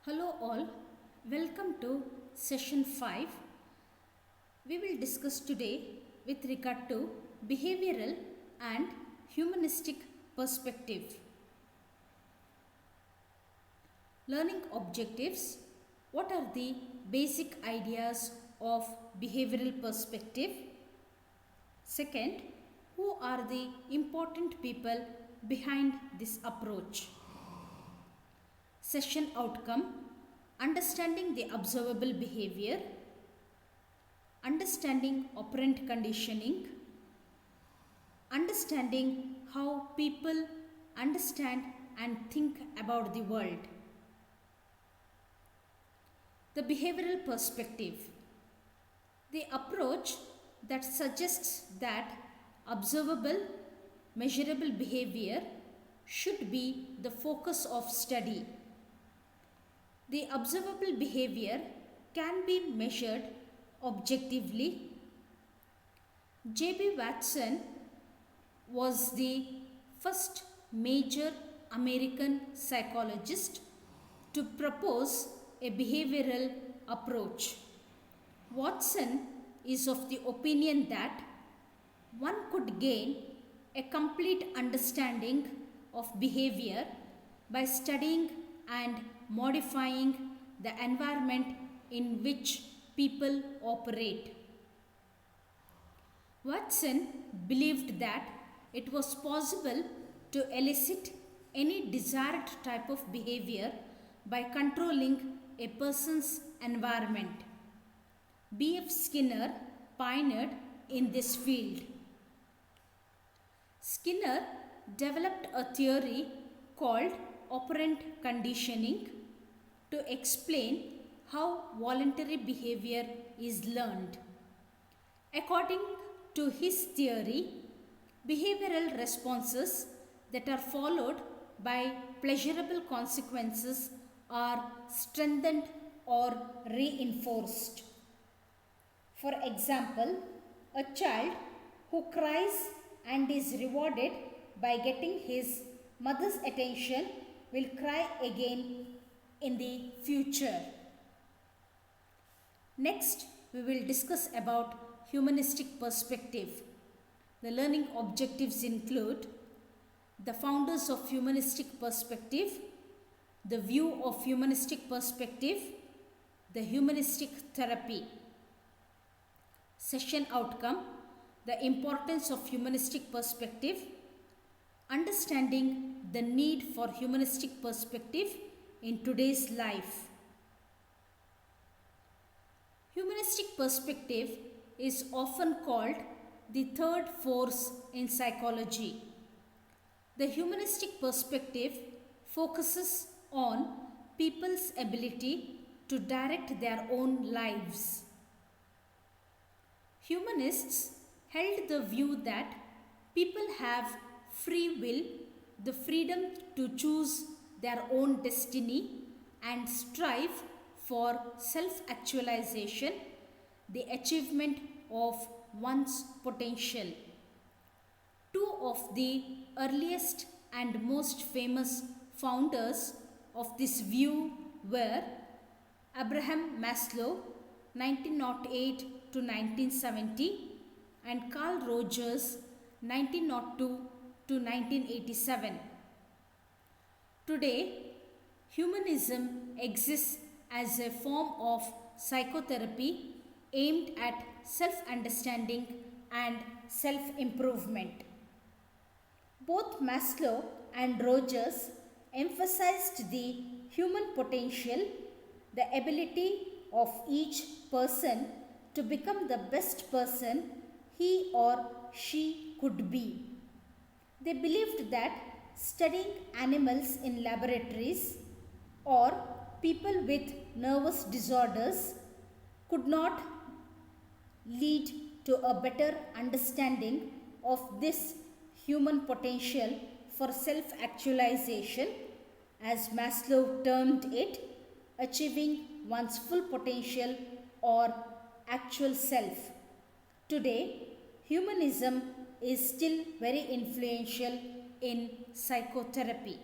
Hello all, welcome to session 5. We will discuss today with regard to behavioral and humanistic perspective. Learning objectives. What are the basic ideas of behavioral perspective? Second, who are the important people behind this approach? Session outcome: understanding the observable behavior, understanding operant conditioning, understanding how people understand and think about the world. The behavioral perspective: the approach that suggests that observable, measurable behavior should be the focus of study. The observable behavior can be measured objectively. J.B. Watson was the first major American psychologist to propose a behavioral approach. Watson is of the opinion that one could gain a complete understanding of behavior by studying and modifying the environment in which people operate. Watson believed that it was possible to elicit any desired type of behavior by controlling a person's environment. B.F. Skinner pioneered in this field. Skinner developed a theory called operant conditioning to explain how voluntary behavior is learned. According to his theory, behavioral responses that are followed by pleasurable consequences are strengthened or reinforced. For example, a child who cries and is rewarded by getting his mother's attention will cry again in the future. Next, we will discuss about humanistic perspective. The learning objectives include the founders of humanistic perspective, the view of humanistic perspective, the humanistic therapy. Session outcome: the importance of humanistic perspective, understanding the need for humanistic perspective in today's life. Humanistic perspective is often called the third force in psychology. The humanistic perspective focuses on people's ability to direct their own lives. Humanists held the view that people have free will, the freedom to choose their own destiny and strive for self-actualization, the achievement of one's potential. Two of the earliest and most famous founders of this view were Abraham Maslow, 1908 to 1970, and Carl Rogers, 1902 to 1987. Today, humanism exists as a form of psychotherapy aimed at self-understanding and self-improvement. Both Maslow and Rogers emphasized the human potential, the ability of each person to become the best person he or she could be. They believed that studying animals in laboratories or people with nervous disorders could not lead to a better understanding of this human potential for self-actualization, as Maslow termed it, achieving one's full potential or actual self. Today, humanism is still very influential in psychotherapy.